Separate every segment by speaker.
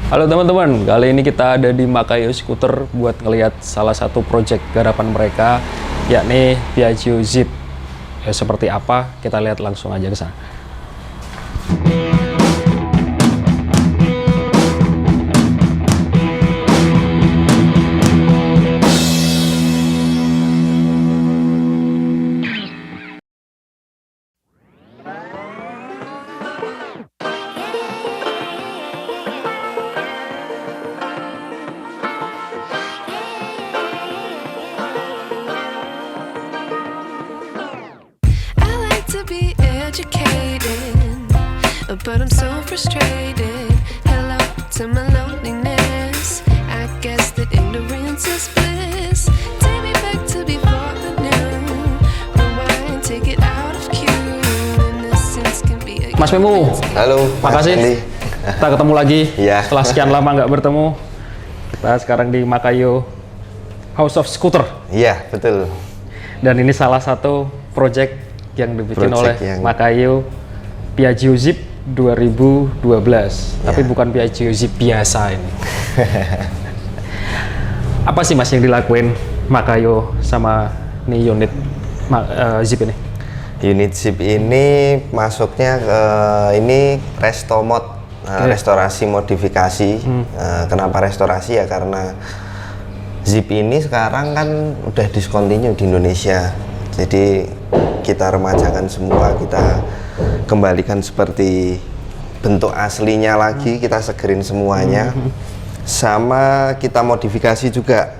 Speaker 1: Halo teman-teman, kali ini kita ada di Makayo Scooter buat ngelihat salah satu project garapan mereka, yakni Piaggio Zip. Ya, seperti apa? Kita lihat langsung aja ke sana.
Speaker 2: But I'm so frustrated. Hello to my loneliness. I guess that ignorance is bliss. Take me back to before the new. Rewind, take it out of cue. Innocence can be a
Speaker 1: Mas Memu,
Speaker 3: halo,
Speaker 1: makasih. Kita ketemu lagi
Speaker 3: ya.
Speaker 1: Setelah sekian lama nggak bertemu. Kita sekarang di Makayo House of Scooter.
Speaker 3: Iya, betul.
Speaker 1: Dan ini salah satu project yang dibikin oleh Makayo Piaggio Zip 2012, tapi bukan Piaggio Zip biasa ini. Apa sih Mas yang dilakuin Makayo sama nih unit Zip ini?
Speaker 3: Unit Zip ini masuknya ke ini restomod, restorasi modifikasi. Kenapa restorasi ya? Karena Zip ini sekarang kan udah discontinue di Indonesia. Jadi kita remajakan semua, kita kembalikan seperti bentuk aslinya lagi, kita segerin semuanya, sama kita modifikasi juga.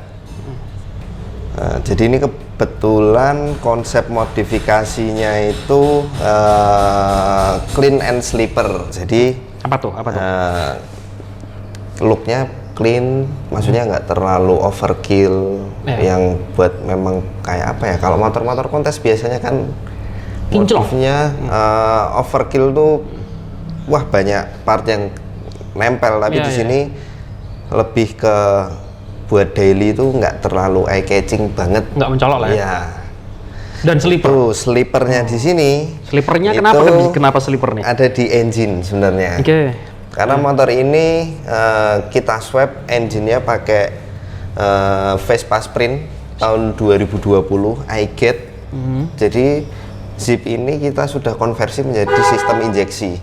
Speaker 3: Jadi ini kebetulan konsep modifikasinya itu clean and sleeper. Jadi
Speaker 1: apa tuh?
Speaker 3: looknya clean, maksudnya nggak terlalu overkill, yang buat memang kayak apa ya? Kalau motor-motor kontes biasanya kan motifnya overkill tuh, wah banyak part yang nempel, tapi di sini lebih ke buat daily itu nggak terlalu eye catching banget,
Speaker 1: nggak mencolok lah ya.
Speaker 3: Iya.
Speaker 1: Dan sleeper.
Speaker 3: Tuh, sleepernya di sini.
Speaker 1: Sleepernya
Speaker 3: itu
Speaker 1: kenapa sleeper nih?
Speaker 3: ada di engine sebenarnya. Karena motor ini kita swap engine-nya pakai Vespa Sprint tahun 2020 iGate. Jadi Zip ini kita sudah konversi menjadi sistem injeksi.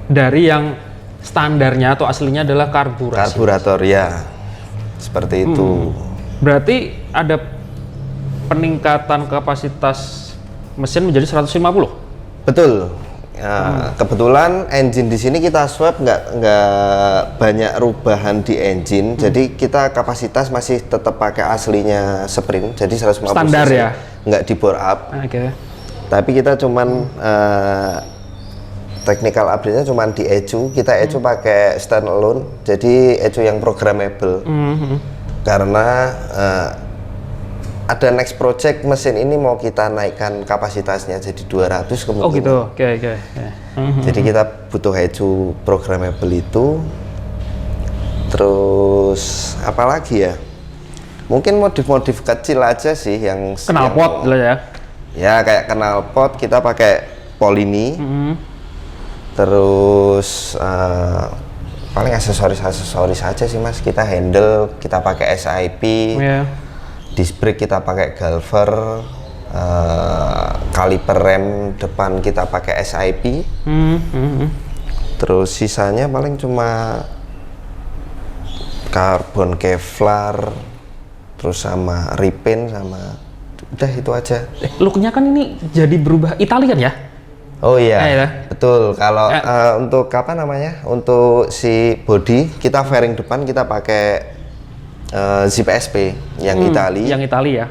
Speaker 1: Dari yang standarnya atau aslinya adalah
Speaker 3: karburator ya. Seperti itu.
Speaker 1: Berarti ada peningkatan kapasitas mesin menjadi 150?
Speaker 3: Betul. Kebetulan engine di sini kita swap, nggak banyak rubahan di engine, jadi kita kapasitas masih tetap pakai aslinya Sprint, jadi 150
Speaker 1: standar
Speaker 3: cc,
Speaker 1: ya,
Speaker 3: nggak di bore up. Tapi kita cuman technical update-nya cuman di ECU, kita ECU pakai standalone, jadi ECU yang programmable. Karena ada next project mesin ini mau kita naikkan kapasitasnya jadi 200 kemungkinan.
Speaker 1: Oh gitu, oke.
Speaker 3: Jadi kita butuh ECU programmable itu. Terus apa lagi ya? Mungkin modif-modif kecil aja sih yang
Speaker 1: knalpot lah ya.
Speaker 3: Ya kayak knalpot kita pakai Polini. Terus paling aksesoris aja sih Mas. Kita handle kita pakai SIP. Disc brake kita pakai Galver, kaliper rem depan kita pakai SIP. Terus sisanya paling cuma karbon Kevlar, terus sama repaint, sama udah itu aja.
Speaker 1: Looknya kan ini jadi berubah Italian ya?
Speaker 3: Oh iya, betul. Kalau untuk apa namanya? Untuk si body kita fairing depan kita pakai Zip SP yang Itali.
Speaker 1: Yang Itali ya.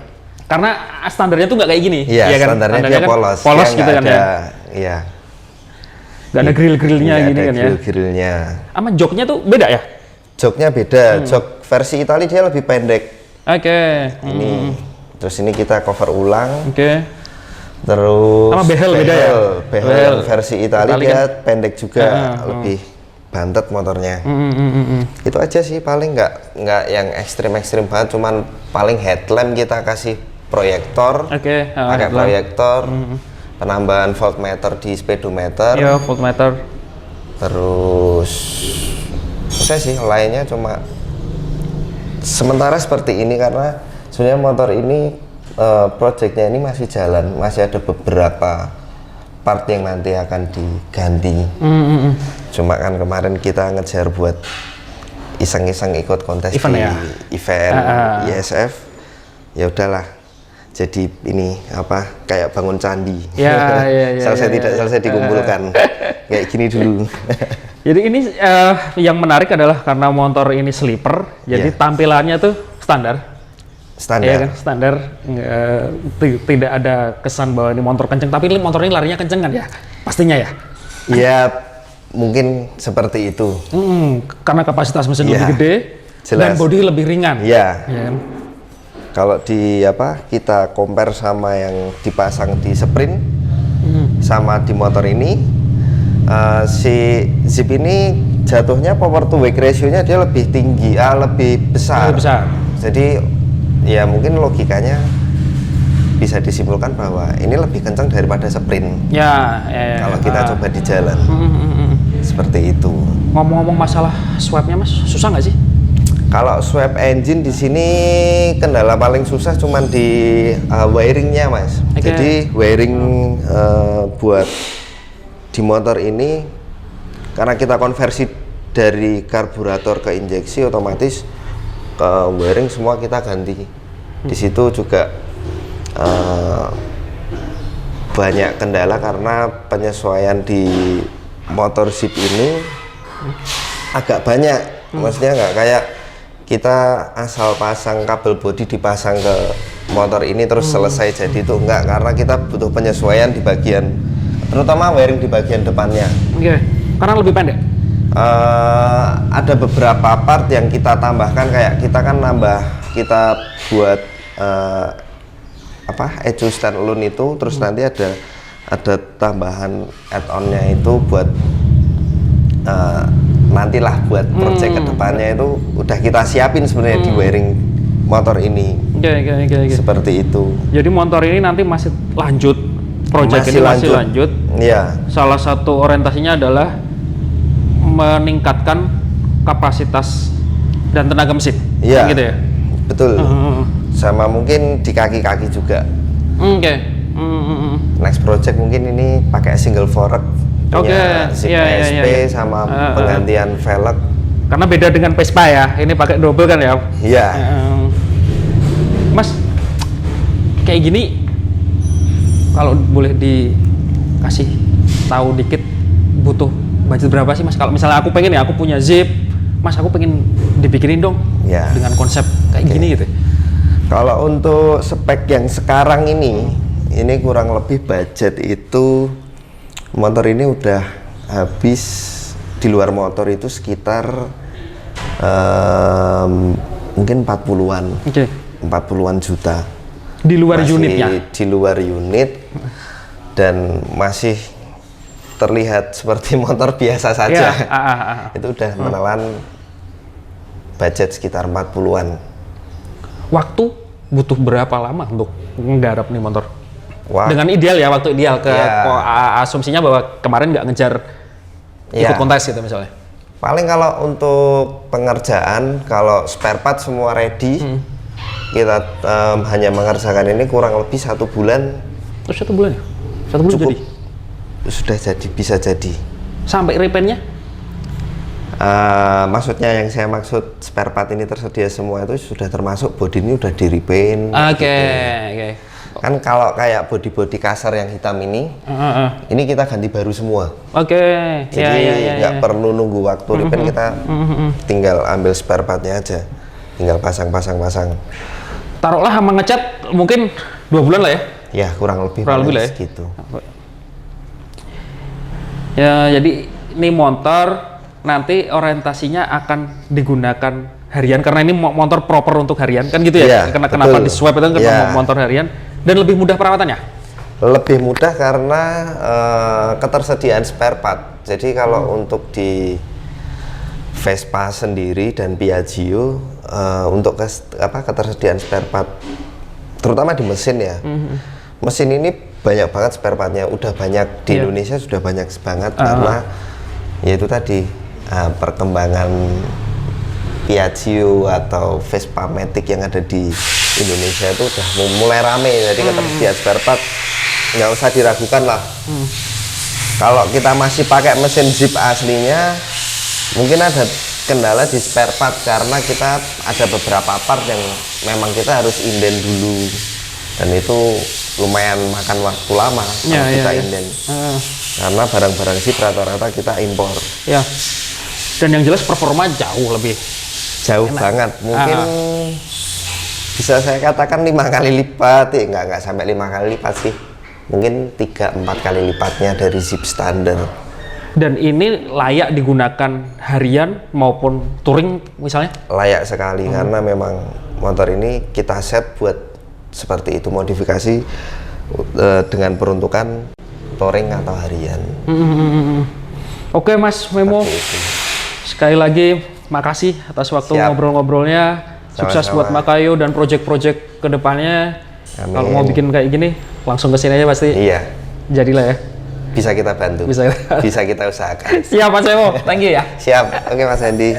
Speaker 1: Karena standarnya tuh nggak kayak gini.
Speaker 3: Iya, standarnya dia
Speaker 1: kan
Speaker 3: polos.
Speaker 1: Polos gitu kan ya.
Speaker 3: Iya.
Speaker 1: Nggak ada grill-grillnya gini kan ya.
Speaker 3: Grill-grillnya.
Speaker 1: Sama joknya tuh beda ya?
Speaker 3: Joknya beda. Jok versi Itali dia lebih pendek. Ini. Terus ini kita cover ulang. Terus
Speaker 1: sama behel beda ya?
Speaker 3: Behel versi Itali dia kan pendek juga, lebih bantet motornya. Itu aja sih, paling nggak yang ekstrim banget, cuman paling headlamp kita kasih proyektor, pakai proyektor, penambahan voltmeter di speedometer.
Speaker 1: Voltmeter.
Speaker 3: Terus udah sih, lainnya cuma sementara seperti ini karena sebenarnya motor ini projectnya ini masih jalan, masih ada beberapa part yang nanti akan diganti. Cuma kan kemarin kita ngejar buat iseng-iseng ikut kontes
Speaker 1: event
Speaker 3: di
Speaker 1: ya?
Speaker 3: event ISF, ya udahlah. Jadi ini apa kayak bangun candi.
Speaker 1: Ya,
Speaker 3: selesai tidak selesai dikumpulkan. Kayak gini dulu.
Speaker 1: Jadi ini yang menarik adalah karena motor ini sleeper, jadi tampilannya tuh standar.
Speaker 3: Standar.
Speaker 1: Iya kan, standar. Tidak ada kesan bahwa ini motor kenceng, tapi ini motor ini larinya kenceng kan ya? Pastinya ya?
Speaker 3: Ya, mungkin seperti itu.
Speaker 1: Karena kapasitas mesin lebih gede dan bodi lebih ringan.
Speaker 3: Iya.
Speaker 1: Ya kan?
Speaker 3: Kalau di kita compare sama yang dipasang di Sprint sama di motor ini, si Zip ini jatuhnya power to weight ratio-nya dia lebih tinggi, lebih besar.
Speaker 1: Lebih besar.
Speaker 3: Jadi ya mungkin logikanya bisa disimpulkan bahwa ini lebih kencang daripada Sprint.
Speaker 1: Ya.
Speaker 3: Kalau kita coba di jalan. Seperti itu.
Speaker 1: Ngomong-ngomong masalah swap-nya Mas, susah nggak sih?
Speaker 3: Kalau swap engine di sini kendala paling susah cuman di wiringnya Mas. Jadi wiring buat di motor ini karena kita konversi dari karburator ke injeksi, otomatis ke wiring semua kita ganti. Di situ juga banyak kendala karena penyesuaian di motor Zip ini agak banyak. Maksudnya nggak kayak kita asal pasang kabel bodi dipasang ke motor ini terus selesai jadi itu enggak, karena kita butuh penyesuaian di bagian terutama wiring di bagian depannya.
Speaker 1: Karena lebih pendek.
Speaker 3: Ada beberapa part yang kita tambahkan, kayak kita kan kita buat ecu standalone itu, terus nanti ada tambahan add-onnya itu buat nantilah buat project kedepannya itu udah kita siapin sebenarnya di wiring motor ini. Seperti itu.
Speaker 1: Jadi motor ini nanti masih lanjut, project ini masih lanjut.
Speaker 3: Iya.
Speaker 1: Salah satu orientasinya adalah meningkatkan kapasitas dan tenaga mesin.
Speaker 3: Iya.
Speaker 1: Gitu ya.
Speaker 3: Betul. Sama mungkin di kaki-kaki juga. Next project mungkin ini pakai single fork. Zip ASP sama penggantian velg.
Speaker 1: Karena beda dengan Vespa ya, ini pakai double kan ya?
Speaker 3: Iya.
Speaker 1: Mas, kayak gini, kalau boleh dikasih tahu dikit, butuh budget berapa sih Mas? Kalau misalnya aku pengen ya, aku punya Zip, Mas aku pengen dibikinin dong dengan konsep kayak gini gitu.
Speaker 3: Kalau untuk spek yang sekarang ini kurang lebih budget itu motor ini udah habis di luar motor itu sekitar mungkin 40-an. 40-an juta.
Speaker 1: Di luar unitnya?
Speaker 3: Di luar unit dan masih terlihat seperti motor biasa saja. Itu udah menelan budget sekitar 40-an.
Speaker 1: Waktu butuh berapa lama untuk menggarap nih motor? Dengan ideal ya, waktu ideal asumsinya bahwa kemarin nggak ngejar ikut kontes gitu misalnya.
Speaker 3: Paling kalau untuk pengerjaan, kalau spare part semua ready, kita hanya mengerjakan ini kurang lebih 1 bulan.
Speaker 1: Terus 1 bulan ya? 1 bulan
Speaker 3: cukup,
Speaker 1: jadi?
Speaker 3: Sudah jadi, bisa jadi.
Speaker 1: Sampai repaintnya?
Speaker 3: Maksudnya yang saya maksud spare part ini tersedia semua itu sudah termasuk bodi ini udah di repaint.
Speaker 1: Oke.
Speaker 3: Kan kalau kayak bodi-bodi kasar yang hitam ini kita ganti baru semua. Jadi nggak perlu nunggu waktu repaint, kita tinggal ambil spare partnya aja, tinggal pasang.
Speaker 1: Taruhlah sama ngecat mungkin 2 bulan lah ya?
Speaker 3: Ya kurang lebih
Speaker 1: lah ya?
Speaker 3: Segitu.
Speaker 1: Ya jadi ini motor nanti orientasinya akan digunakan harian karena ini motor proper untuk harian kan gitu ya? Kenapa di swap itu kan motor harian dan lebih mudah perawatannya? Lebih mudah karena ketersediaan spare part. Jadi kalau untuk di Vespa sendiri dan Piaggio untuk ketersediaan spare part terutama di mesin ya. Mesin ini banyak banget spare partnya, udah banyak di Indonesia, sudah banyak banget karena ya itu tadi
Speaker 3: perkembangan Piaggio atau Vespa Matic yang ada di Indonesia itu udah mulai rame, jadi ketersediaan spare part nggak usah diragukan lah. Kalau kita masih pakai mesin zip aslinya, mungkin ada kendala di spare part karena kita ada beberapa part yang memang kita harus inden dulu, dan itu lumayan makan waktu lama kalau kita inden. Karena barang-barang zip rata-rata kita impor.
Speaker 1: Ya. Dan yang jelas performa jauh
Speaker 3: enak banget. Mungkin bisa saya katakan 5 kali lipat, nggak sampai 5 kali lipat sih. Mungkin 3-4 kali lipatnya dari zip standar.
Speaker 1: Dan ini layak digunakan harian maupun touring misalnya?
Speaker 3: Layak sekali karena memang motor ini kita set buat seperti itu, modifikasi dengan peruntukan touring atau harian.
Speaker 1: Oke Mas Memo, sekali lagi makasih atas waktu ngobrol-ngobrolnya. Sukses buat Makayo dan project-project kedepannya. Kalau mau bikin kayak gini, langsung ke sini aja pasti.
Speaker 3: Iya.
Speaker 1: Jadilah ya.
Speaker 3: Bisa kita bantu. Bisa kita usahakan.
Speaker 1: Siap Mas Memo, thank you ya.
Speaker 3: Siap. Oke Mas Hendy.